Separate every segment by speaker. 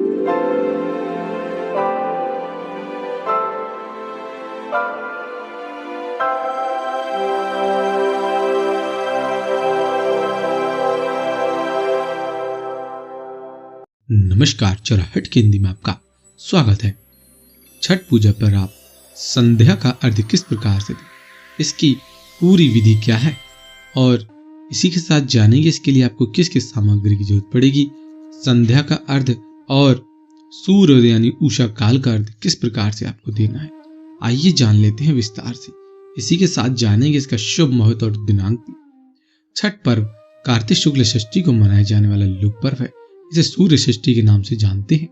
Speaker 1: नमस्कार, चौराहट की हिंदी में आपका स्वागत है। छठ पूजा पर आप संध्या का अर्घ्य किस प्रकार से दें, इसकी पूरी विधि क्या है और इसी के साथ जानेंगे इसके लिए आपको किस किस सामग्री की जरूरत पड़ेगी। संध्या का अर्घ्य और सूर्योदय यानी उषा काल का अर्घ्य किस प्रकार से आपको देना है, आइए जान लेते हैं विस्तार से। इसी के साथ जानेंगे इसका शुभ मुहूर्त और दिनांक। छठ पर्व कार्तिक शुक्ल षष्ठी को मनाया जाने वाला लोक पर्व है। इसे सूर्य षष्ठी के नाम से जानते हैं।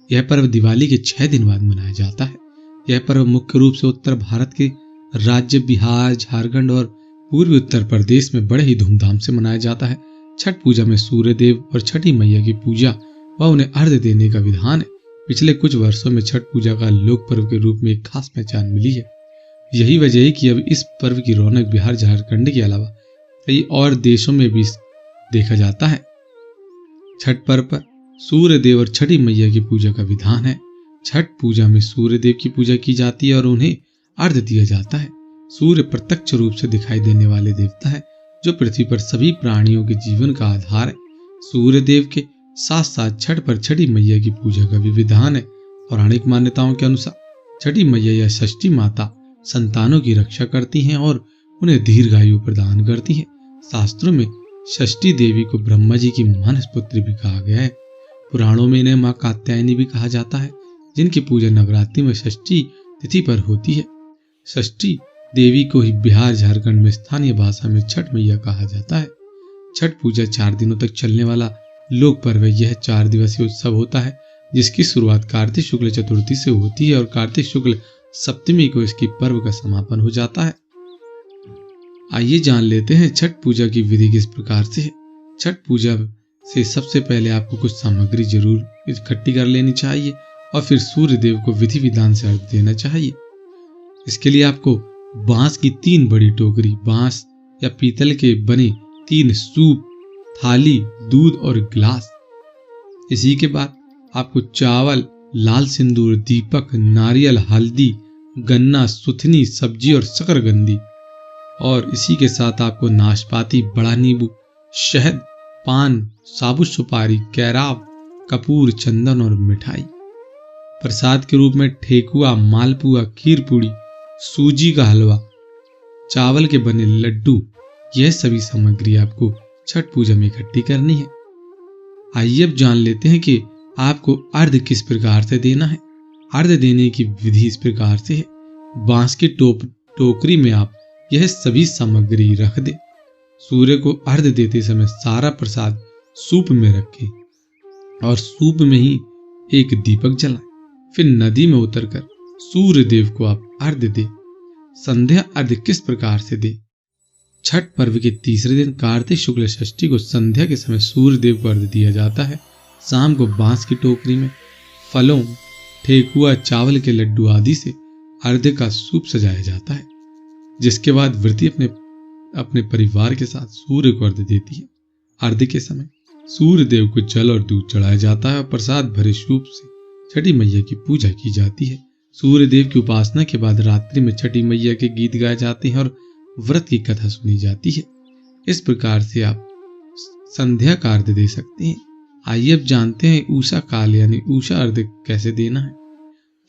Speaker 1: यह पर्व दिवाली के 6 दिन बाद मनाया जाता है। यह पर्व मुख्य रूप से उत्तर भारत के राज्य बिहार, झारखंड और पूर्वी उत्तर प्रदेश में बड़े ही धूमधाम से मनाया जाता है। छठ पूजा में सूर्य देव और छठी मैया की पूजा व उन्हें अर्घ्य देने का विधान है। पिछले कुछ वर्षों में छठ पूजा का लोक पर्व के रूप में एक खास पहचान मिली है। यही वजह है कि अब इस पर्व की रौनक बिहार, झारखंड के अलावा कई और देशों में भी देखा जाता है। छठ पर्व पर सूर्य देव और छठी मैया की पूजा का विधान है। छठ पूजा में सूर्य देव की पूजा की जाती है और उन्हें अर्घ्य दिया जाता है। सूर्य प्रत्यक्ष रूप से दिखाई देने वाले देवता है जो पृथ्वी पर सभी प्राणियों के जीवन का आधार है। सूर्य देव के साथ साथ छठ पर छठी मैया की पूजा का भी विधान है। पौराणिक मान्यताओं के अनुसार छठी मैया या षष्ठी माता संतानों की रक्षा करती हैं और उन्हें दीर्घायु प्रदान करती हैं। शास्त्रों में षष्ठी देवी को ब्रह्मा जी की मानस पुत्री भी कहा गया है। पुराणों में इन्हें मां कात्यायनी भी कहा जाता है, जिनकी पूजा नवरात्रि में षष्ठी तिथि पर होती है। षष्ठी देवी को ही बिहार, झारखंड में स्थानीय भाषा में छठ मैया कहा जाता है। छठ पूजा 4 दिनों तक चलने वाला लोक पर्व है। यह 4 दिवसीय उत्सव होता है जिसकी शुरुआत कार्तिक शुक्ल चतुर्थी से होती है और कार्तिक शुक्ल सप्तमी को इसकी पर्व का समापन हो जाता है। आइए जान लेते हैं छठ पूजा की विधि किस प्रकार से है। छठ पूजा से सबसे पहले आपको कुछ सामग्री जरूर इकट्ठी कर लेनी चाहिए और फिर सूर्य देव को विधि विधान से अर्घ्य देना चाहिए। इसके लिए आपको बांस की 3 बड़ी टोकरी, बांस या पीतल के बने 3 सूप, थाली, दूध और गिलास। इसी के बाद आपको चावल, लाल सिंदूर, दीपक, नारियल, हल्दी, गन्ना, सुथनी, सब्जी और शकरकंदी, और इसी के साथ आपको नाशपाती, बड़ा नींबू, शहद, पान, साबुत सुपारी, कैराव, कपूर, चंदन और मिठाई। प्रसाद के रूप में ठेकुआ, मालपुआ, खीर पूड़ी, सूजी का हलवा, चावल के बने लड्डू, यह सभी सामग्री आपको छठ पूजा में इकट्ठी करनी है। आइए अब जान लेते हैं कि आपको अर्घ्य किस प्रकार से देना है। अर्घ्य देने की विधि इस प्रकार से है। बांस की टोकरी में आप यह सभी सामग्री रख दे। सूर्य को अर्घ्य देते समय सारा प्रसाद सूप में रखें और सूप में ही एक दीपक जलाएं। फिर नदी में उतरकर सूर्य देव को आप अर्घ्य दे। संध्या अर्घ्य किस प्रकार से दे। छठ पर्व के तीसरे दिन कार्तिक शुक्ल षष्ठी को संध्या के समय सूर्य देव को अर्घ्य दिया जाता है। शाम को बांस की टोकरी में फलों, ठेकुआ, चावल के लड्डू आदि से अर्घ्य का सूप सजाया जाता है, जिसके बाद व्रती अपने परिवार के साथ सूर्य को अर्घ्य देती है। अर्घ्य के समय सूर्य देव को जल और दूध चढ़ाया जाता है और प्रसाद भरे सूप से छठी मैया की पूजा की जाती है। सूर्य देव की उपासना के बाद रात्रि में छठी मैया के गीत गाए जाते हैं और व्रत की कथा सुनी जाती है। इस प्रकार से आप संध्या का अर्घ्य दे सकते हैं। आइए अब जानते हैं उषा काल यानी उषा अर्घ्य कैसे देना है।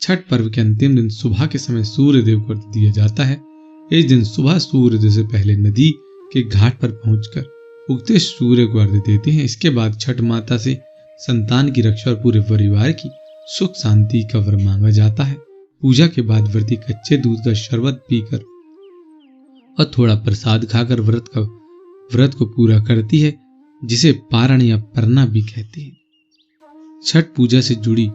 Speaker 1: छठ पर्व के अंतिम दिन सुबह के समय सूर्य देव को अर्घ्य दिया जाता है। इस दिन सुबह सूर्योदय से पहले नदी के घाट पर पहुंचकर उगते सूर्य को अर्घ्य देते हैं। इसके बाद छठ माता से संतान की रक्षा और पूरे परिवार की सुख शांति का वर मांगा जाता है। पूजा के बाद व्रती कच्चे दूध का शरबत पीकर और थोड़ा प्रसाद खाकर व्रत को पूरा करती है, जिसे पारण या परना भी कहते हैं। छठ पूजा से जुड़ी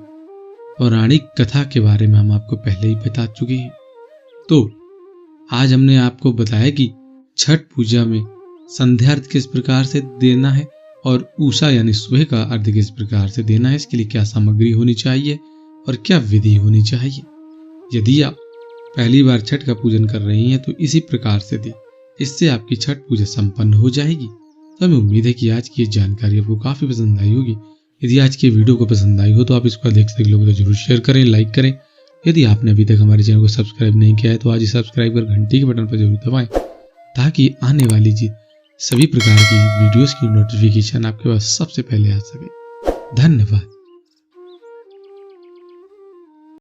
Speaker 1: पौराणिक कथा के बारे में हम आपको पहले ही बता चुके हैं। तो आज हमने आपको बताया कि छठ पूजा में संध्या अर्घ्य किस प्रकार से देना है और उषा यानी सुबह का अर्घ्य किस प्रकार से देना है। इसके लिए क्या सामग्री होनी चाहिए और क्या विधि होनी चाहिए। यदि आप पहली बार छठ का पूजन कर रही हैं तो इसी प्रकार से दें, इससे आपकी छठ पूजा संपन्न हो जाएगी। तो हमें उम्मीद है कि आज की ये जानकारी आपको काफी पसंद आई होगी। यदि आज की वीडियो को पसंद आई हो तो आप इसको अधिक से अधिक लोगों को जरूर शेयर करें, लाइक करें। यदि आपने अभी तक हमारे चैनल को सब्सक्राइब नहीं किया है तो आज ही सब्सक्राइब कर घंटी के बटन पर जरूर दबाएं, ताकि आने वाली सभी प्रकार की वीडियोस की नोटिफिकेशन आपके पास सबसे पहले आ सके। धन्यवाद।